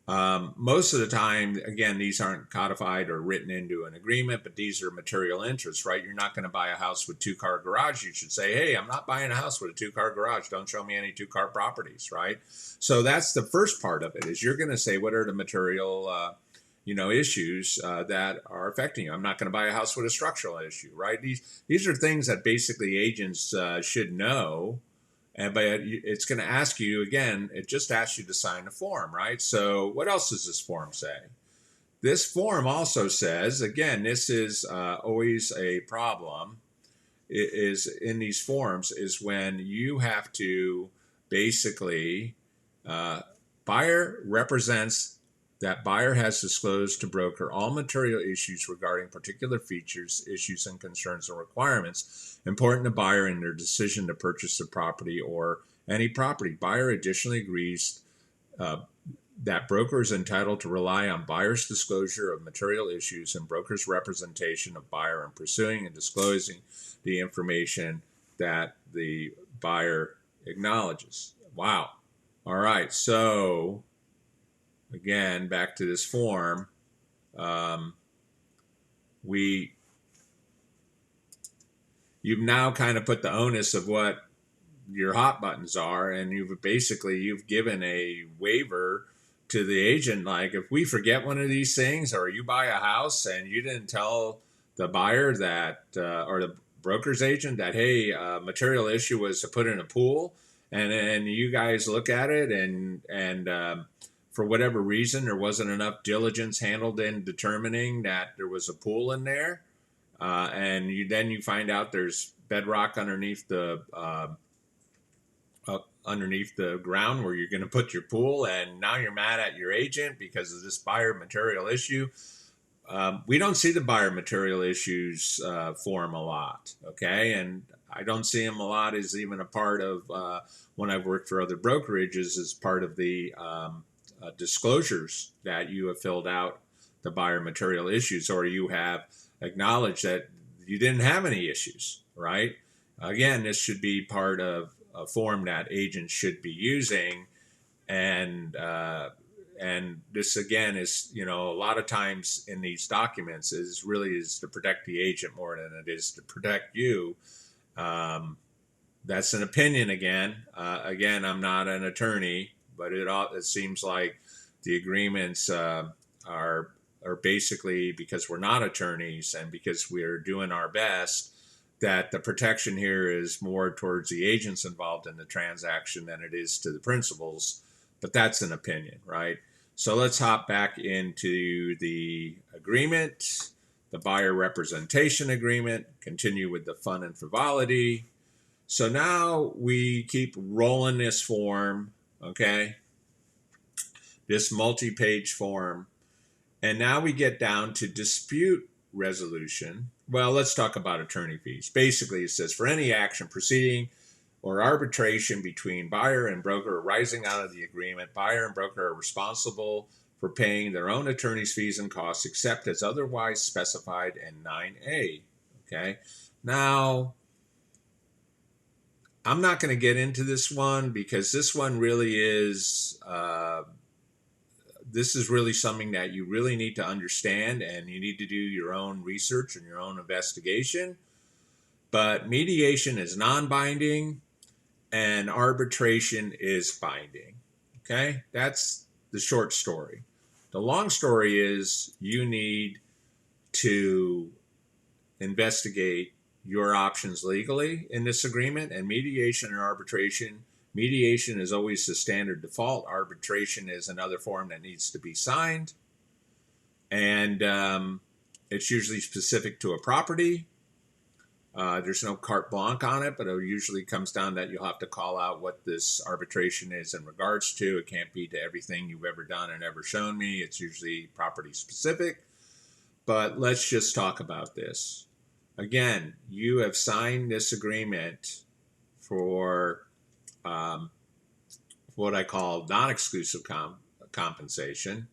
Most of the time, again, these aren't codified or written into an agreement, but these are material interests, right? You're not going to buy a house with 2-car garage. You should say, hey, I'm not buying a house with a 2-car garage. Don't show me any 2-car properties, right? So that's the first part of it, is you're going to say, what are the material issues that are affecting you? I'm not going to buy a house with a structural issue, right? These are things that basically agents should know. But it's going to ask you, again, it just asks you to sign a form, right? So what else does this form say? This form also says, again, this is always a problem, is in these forms, is when you have to basically, buyer represents that buyer has disclosed to broker all material issues regarding particular features, issues, and concerns and requirements important to buyer in their decision to purchase the property or any property. Buyer additionally agrees that broker is entitled to rely on buyer's disclosure of material issues and broker's representation of buyer in pursuing and disclosing the information that the buyer acknowledges. Wow. All right. So again, back to this form. you've now kind of put the onus of what your hot buttons are, and you've given a waiver to the agent. Like, if we forget one of these things, or you buy a house and you didn't tell the buyer that, or the broker's agent that, hey, material issue was to put in a pool, and then you guys look at it, and for whatever reason there wasn't enough diligence handled in determining that there was a pool in there, and you find out there's bedrock underneath the ground where you're going to put your pool, and now you're mad at your agent because of this buyer material issue. We don't see the buyer material issues form a lot, okay? And I don't see them a lot as even a part of when I've worked for other brokerages as part of the disclosures that you have filled out the buyer material issues, or you have acknowledged that you didn't have any issues, right? Again, this should be part of a form that agents should be using, and this again is, a lot of times in these documents is to protect the agent more than it is to protect you. That's an opinion again. Again, I'm not an attorney, but it seems like the agreements are basically, because we're not attorneys and because we're doing our best, that the protection here is more towards the agents involved in the transaction than it is to the principals. But that's an opinion, right? So let's hop back into the agreement, the buyer representation agreement, continue with the fun and frivolity. So now we keep rolling this form, okay? This multi-page form. And now we get down to dispute resolution. Well, let's talk about attorney fees. Basically, it says, for any action, proceeding, or arbitration between buyer and broker arising out of the agreement, buyer and broker are responsible for paying their own attorney's fees and costs, except as otherwise specified in 9A. Okay. Now, I'm not going to get into this one because this one really is, this is really something that you really need to understand, and you need to do your own research and your own investigation. But mediation is non-binding and arbitration is binding. Okay, that's the short story. The long story is you need to investigate your options legally in this agreement, and mediation and arbitration. Mediation is always the standard default. Arbitration is another form that needs to be signed, and it's usually specific to a property. There's no carte blanche on it, but it usually comes down that you'll have to call out what this arbitration is in regards to. It can't be to everything you've ever done and ever shown me. It's usually property specific. But let's just talk about this. Again, you have signed this agreement for what I call non-exclusive compensation,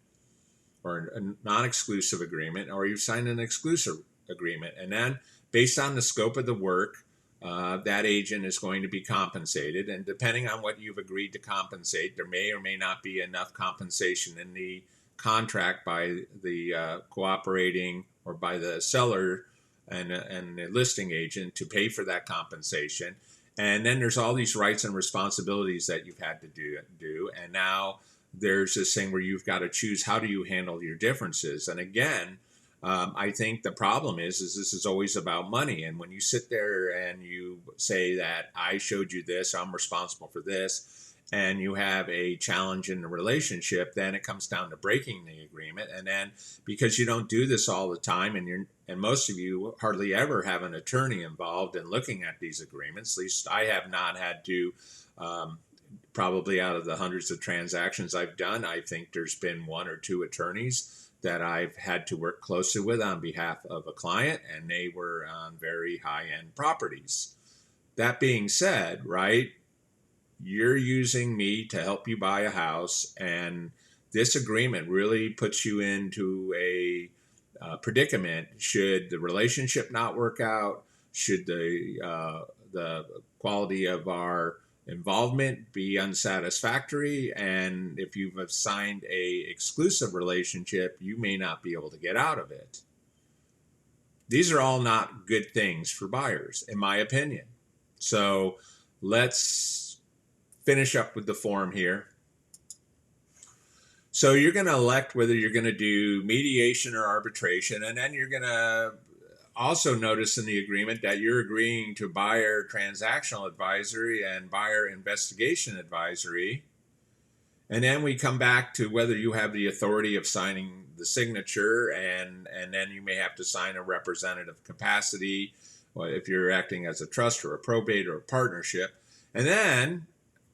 or a non-exclusive agreement, or you've signed an exclusive agreement. And then based on the scope of the work, that agent is going to be compensated. And depending on what you've agreed to compensate, there may or may not be enough compensation in the contract by the cooperating or by the seller and the listing agent to pay for that compensation. And then there's all these rights and responsibilities that you've had to do. And now there's this thing where you've got to choose, how do you handle your differences? And again, I think the problem is this is always about money. And when you sit there and you say that I showed you this, I'm responsible for this, and you have a challenge in the relationship, then it comes down to breaking the agreement. And then because you don't do this all the time, and most of you hardly ever have an attorney involved in looking at these agreements, at least I have not had to, probably out of the hundreds of transactions I've done, I think there's been one or two attorneys that I've had to work closely with on behalf of a client, and they were on very high-end properties. That being said, right, you're using me to help you buy a house, and this agreement really puts you into a predicament. Should the relationship not work out, should the quality of our involvement be unsatisfactory, and if you've signed a exclusive relationship, you may not be able to get out of it. These are all not good things for buyers, in my opinion. So let's finish up with the form here. So you're going to elect whether you're going to do mediation or arbitration, and then you're going to also notice in the agreement that you're agreeing to buyer transactional advisory and buyer investigation advisory. And then we come back to whether you have the authority of signing the signature, and then you may have to sign a representative capacity, or if you're acting as a trust or a probate or a partnership. And then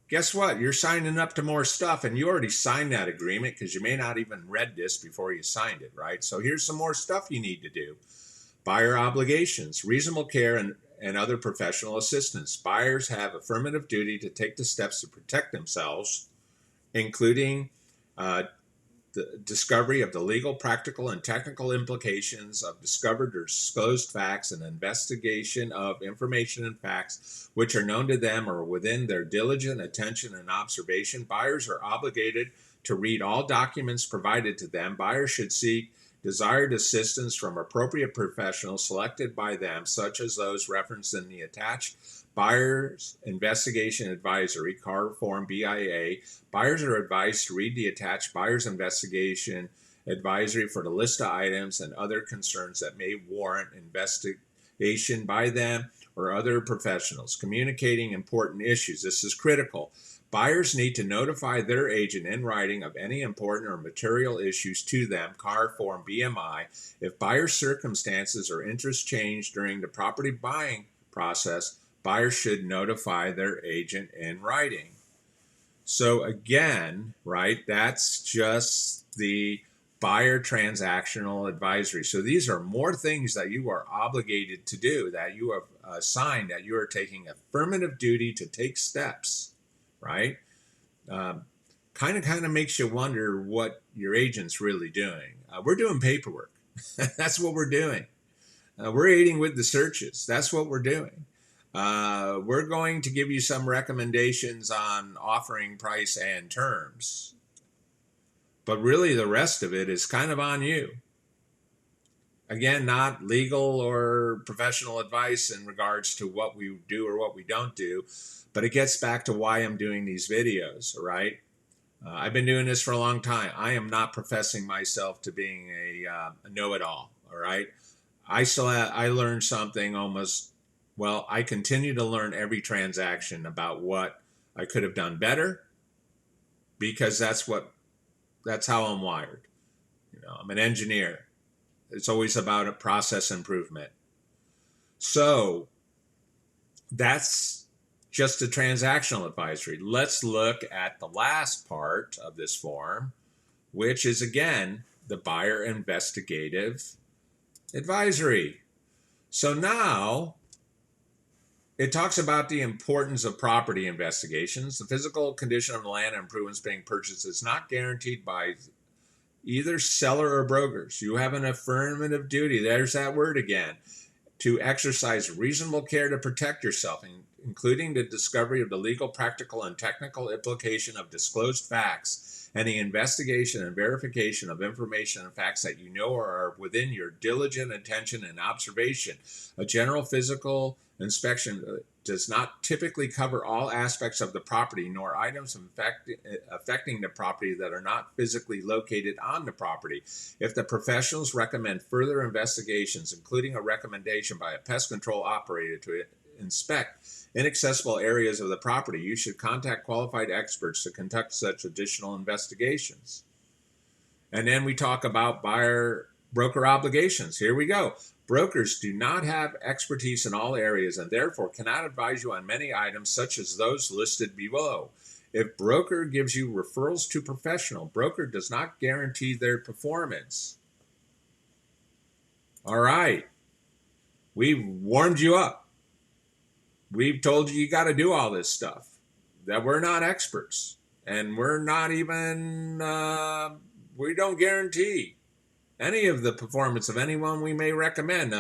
guess what? You're signing up to more stuff, and you already signed that agreement because you may not even read this before you signed it, right? So here's some more stuff you need to do. Buyer obligations, reasonable care, and other professional assistance. Buyers have affirmative duty to take the steps to protect themselves, including the discovery of the legal, practical, and technical implications of discovered or disclosed facts and investigation of information and facts which are known to them or within their diligent attention and observation. Buyers are obligated to read all documents provided to them. Buyers should seek desired assistance from appropriate professionals selected by them, such as those referenced in the attached Buyer's Investigation Advisory, C.A.R. Form BIA. Buyers are advised to read the attached Buyer's Investigation Advisory for the list of items and other concerns that may warrant investigation by them or other professionals. Communicating important issues. This is critical. Buyers need to notify their agent in writing of any important or material issues to them, C.A.R. Form BMI. If buyer's circumstances or interests change during the property buying process, buyers should notify their agent in writing. So again, right, that's just the buyer transactional advisory. So these are more things that you are obligated to do, that you have signed, that you are taking affirmative duty to take steps, right? Kind of makes you wonder what your agent's really doing. We're doing paperwork. That's what we're doing. We're aiding with the searches. That's what we're doing. We're going to give you some recommendations on offering price and terms, but really the rest of it is kind of on you. Again, not legal or professional advice in regards to what we do or what we don't do, but it gets back to why I'm doing these videos, all right? I've been doing this for a long time. I am not professing myself to being a know-it-all, all right? I learned something I continue to learn every transaction about what I could have done better, because that's how I'm wired. I'm an engineer. It's always about a process improvement. So that's just a transactional advisory. Let's look at the last part of this form, which is, again, the buyer investigative advisory. So now it talks about the importance of property investigations. The physical condition of the land and improvements being purchased is not guaranteed by either seller or brokers. You have an affirmative duty, there's that word again, to exercise reasonable care to protect yourself, including the discovery of the legal, practical, and technical implication of disclosed facts and the investigation and verification of information and facts that you know are within your diligent attention and observation. A general physical inspection does not typically cover all aspects of the property, nor items affecting the property that are not physically located on the property. If the professionals recommend further investigations, including a recommendation by a pest control operator to inspect inaccessible areas of the property, you should contact qualified experts to conduct such additional investigations. And then we talk about broker obligations. Here we go. Brokers do not have expertise in all areas and therefore cannot advise you on many items such as those listed below. If broker gives you referrals to professional, broker does not guarantee their performance. All right. We've warmed you up. We've told you got to do all this stuff, that we're not experts, and we're not even, we don't guarantee any of the performance of anyone we may recommend.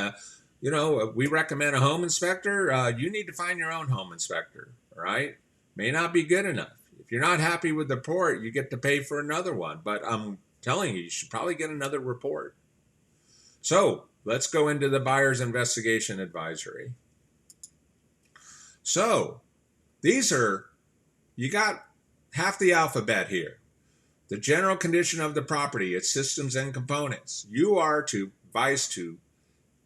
We recommend a home inspector. You need to find your own home inspector, all right? May not be good enough. If you're not happy with the report, you get to pay for another one, but I'm telling you, you should probably get another report. So let's go into the buyer's investigation advisory. So these are, you got half the alphabet here. The general condition of the property, its systems and components. You are advised to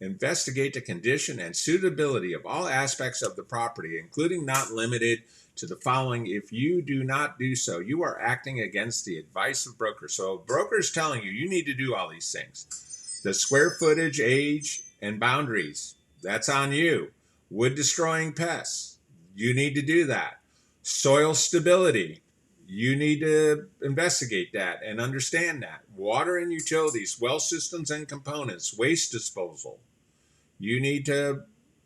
investigate the condition and suitability of all aspects of the property, including not limited to the following. If you do not do so, you are acting against the advice of brokers. So a broker is telling you, you need to do all these things. The square footage, age, and boundaries, that's on you. Wood destroying pests, you need to do that. Soil stability, you need to investigate that and understand that. Water and utilities, well systems and components, waste disposal. You need to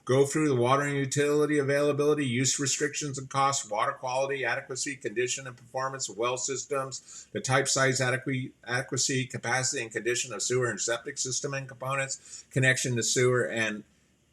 go through the water and utility availability, use restrictions and costs, water quality, adequacy, condition and performance of well systems, the type, size, adequacy, capacity, and condition of sewer and septic system and components, connection to sewer, and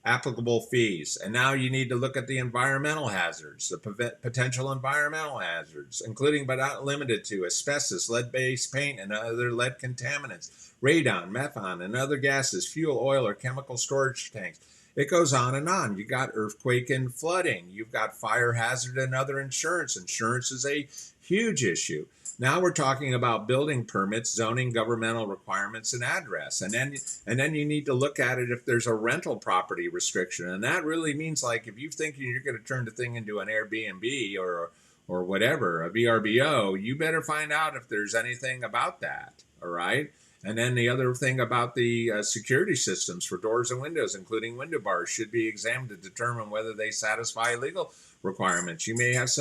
applicable fees. And now you need to look at the environmental hazards, the potential environmental hazards, including but not limited to asbestos, lead-based paint, and other lead contaminants, radon, methane, and other gases, fuel, oil, or chemical storage tanks. It goes on and on. You got earthquake and flooding. You've got fire hazard and other insurance. Insurance is a huge issue. Now we're talking about building permits, zoning, governmental requirements, and address. And then you need to look at it if there's a rental property restriction. And that really means, like, if you think you're going to turn the thing into an Airbnb or whatever, a VRBO, you better find out if there's anything about that. All right. And then the other thing about the security systems for doors and windows, including window bars, should be examined to determine whether they satisfy legal requirements. You may have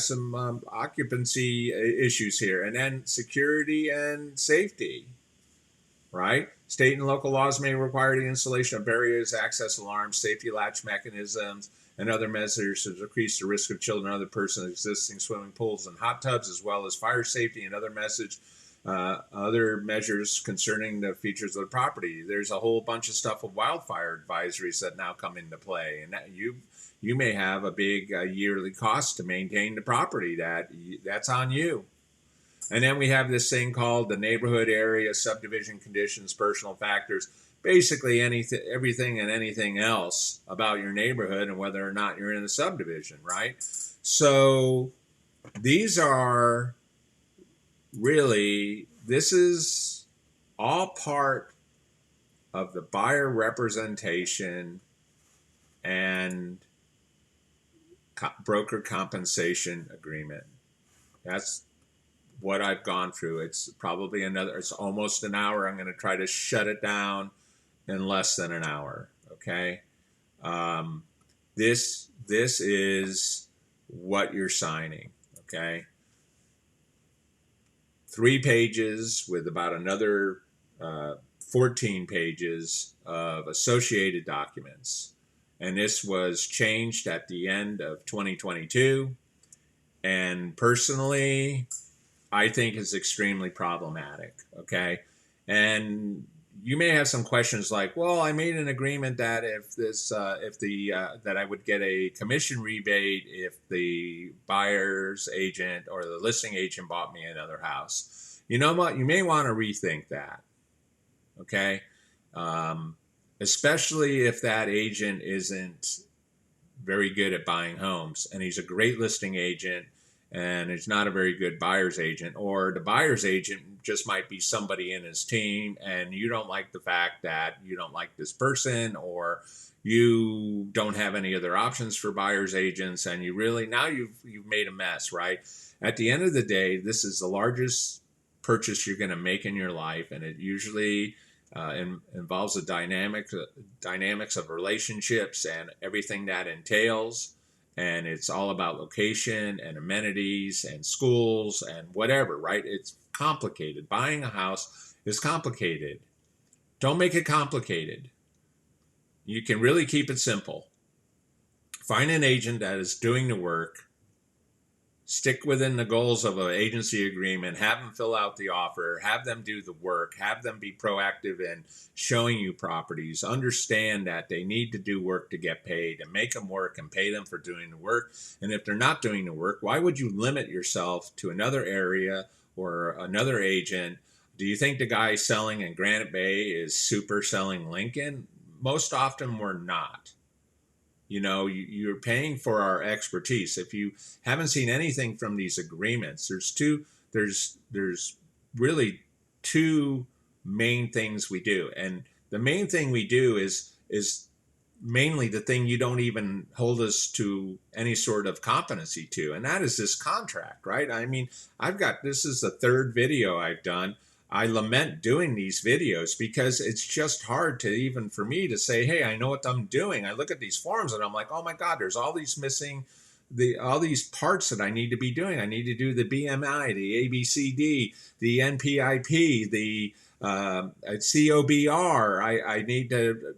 some occupancy issues here. And then security and safety, right? State and local laws may require the installation of barriers, access alarms, safety latch mechanisms, and other measures to decrease the risk of children and other persons existing swimming pools and hot tubs, as well as fire safety and other measures concerning the features of the property. There's a whole bunch of stuff of wildfire advisories that now come into play, and that you may have a big yearly cost to maintain the property. That's on you. And then we have this thing called the neighborhood area, subdivision conditions, personal factors, basically everything and anything else about your neighborhood and whether or not you're in a subdivision, right? So these are really, this is all part of the buyer representation and broker compensation agreement. That's what I've gone through. It's probably it's almost an hour. I'm going to try to shut it down in less than an hour. Okay. This is what you're signing. Okay. 3 pages with about another 14 pages of associated documents. And this was changed at the end of 2022. And personally, I think it's extremely problematic. Okay. And you may have some questions like, well, I made an agreement that that I would get a commission rebate if the buyer's agent or the listing agent bought me another house. You know what? You may want to rethink that. Okay. Especially if that agent isn't very good at buying homes and he's a great listing agent and it's not a very good buyer's agent, or the buyer's agent just might be somebody in his team and you don't like the fact that you don't like this person, or you don't have any other options for buyer's agents, and you've made a mess, right? At the end of the day, this is the largest purchase you're going to make in your life, and it usually involves the dynamics of relationships and everything that entails. And it's all about location and amenities and schools and whatever, right? It's complicated. Buying a house is complicated. Don't make it complicated. You can really keep it simple. Find an agent that is doing the work. Stick within the goals of an agency agreement. Have them fill out the offer. Have them do the work. Have them be proactive in showing you properties. Understand that they need to do work to get paid, and make them work and pay them for doing the work. And if they're not doing the work, why would you limit yourself to another area or another agent Do you think the guy selling in Granite Bay is super selling Lincoln? Most often we're not. You know, you're paying for our expertise. If you haven't seen anything from these agreements, there's really two main things we do. And the main thing we do is mainly the thing you don't even hold us to any sort of competency to, and that is this contract, right? I mean, this is the third video I've done. I lament doing these videos because it's just hard to even for me to say, hey, I know what I'm doing. I look at these forms and I'm like, oh my God, there's all these missing, all these parts that I need to be doing. I need to do the BMI, the ABCD, the NPIP, the C.A.R. I need to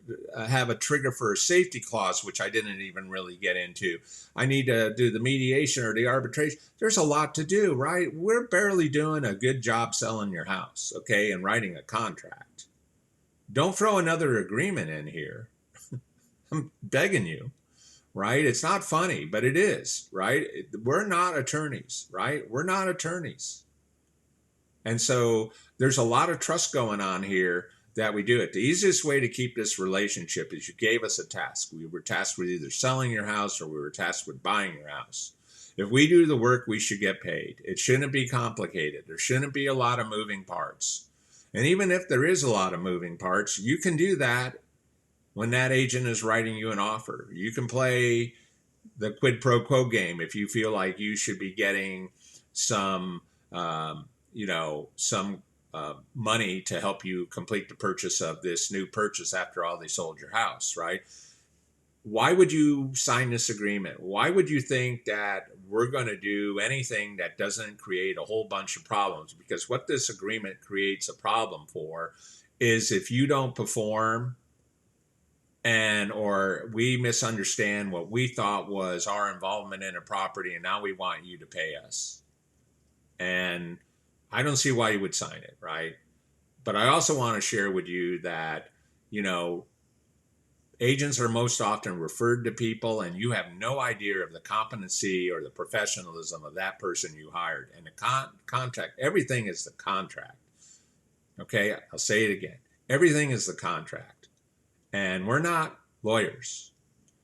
have a trigger for a safety clause, which I didn't even really get into. I need to do the mediation or the arbitration. There's a lot to do, right? We're barely doing a good job selling your house, okay, and writing a contract. Don't throw another agreement in here. I'm begging you, right? It's not funny, but it is, right? We're not attorneys, right? We're not attorneys. And so there's a lot of trust going on here that we do it. The easiest way to keep this relationship is you gave us a task. We were tasked with either selling your house or we were tasked with buying your house. If we do the work, we should get paid. It shouldn't be complicated. There shouldn't be a lot of moving parts. And even if there is a lot of moving parts, you can do that when that agent is writing you an offer. You can play the quid pro quo game if you feel like you should be getting some money to help you complete the purchase of this new purchase after all they sold your house, right? Why would you sign this agreement? Why would you think that we're going to do anything that doesn't create a whole bunch of problems? Because what this agreement creates a problem for is if you don't perform or we misunderstand what we thought was our involvement in a property and now we want you to pay us. And I don't see why you would sign it, right? But I also want to share with you that, agents are most often referred to people and you have no idea of the competency or the professionalism of that person you hired. And the contract, everything is the contract. Okay, I'll say it again. Everything is the contract. And we're not lawyers.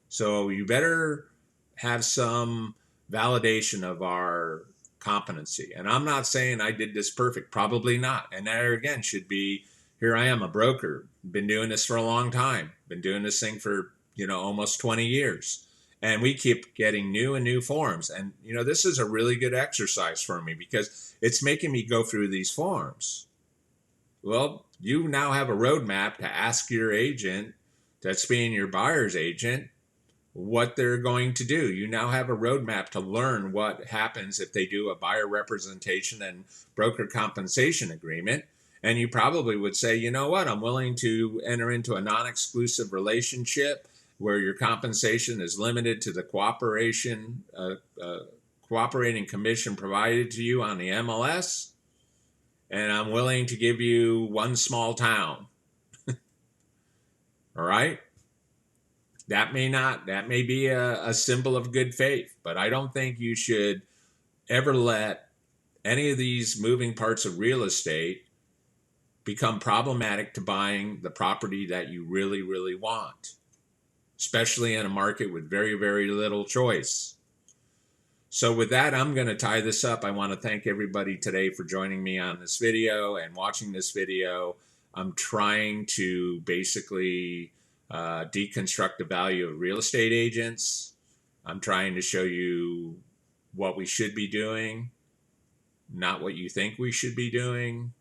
So you better have some validation of our competency. And I'm not saying I did this perfect, probably not. And there again should be, here I am, a broker, been doing this for a long time, been doing this thing for, almost 20 years. And we keep getting new and new forms. And, this is a really good exercise for me because it's making me go through these forms. Well, you now have a roadmap to ask your agent, that's being your buyer's agent, what they're going to do. You now have a roadmap to learn what happens if they do a buyer representation and broker compensation agreement. And you probably would say, you know what, I'm willing to enter into a non-exclusive relationship where your compensation is limited to the cooperating commission provided to you on the MLS. And I'm willing to give you one small town. All right. That may be a symbol of good faith, but I don't think you should ever let any of these moving parts of real estate become problematic to buying the property that you really, really want, especially in a market with very, very little choice. So with that, I'm going to tie this up. I want to thank everybody today for joining me on this video and watching this video. I'm trying to basically deconstruct the value of real estate agents. I'm trying to show you what we should be doing, not what you think we should be doing.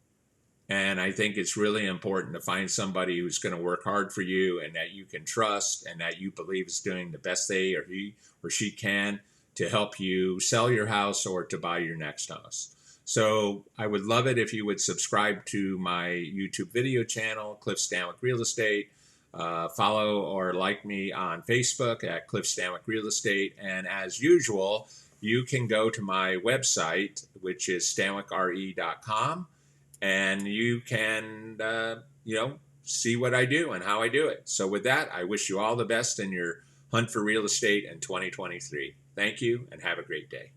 And I think it's really important to find somebody who's going to work hard for you and that you can trust and that you believe is doing the best they or he or she can to help you sell your house or to buy your next house. So I would love it if you would subscribe to my YouTube video channel, Cliff Stanwick Real Estate. Follow or like me on Facebook at Cliff Stanwick Real Estate. And as usual, you can go to my website, which is stanwickre.com. And you can, see what I do and how I do it. So with that, I wish you all the best in your hunt for real estate in 2023. Thank you and have a great day.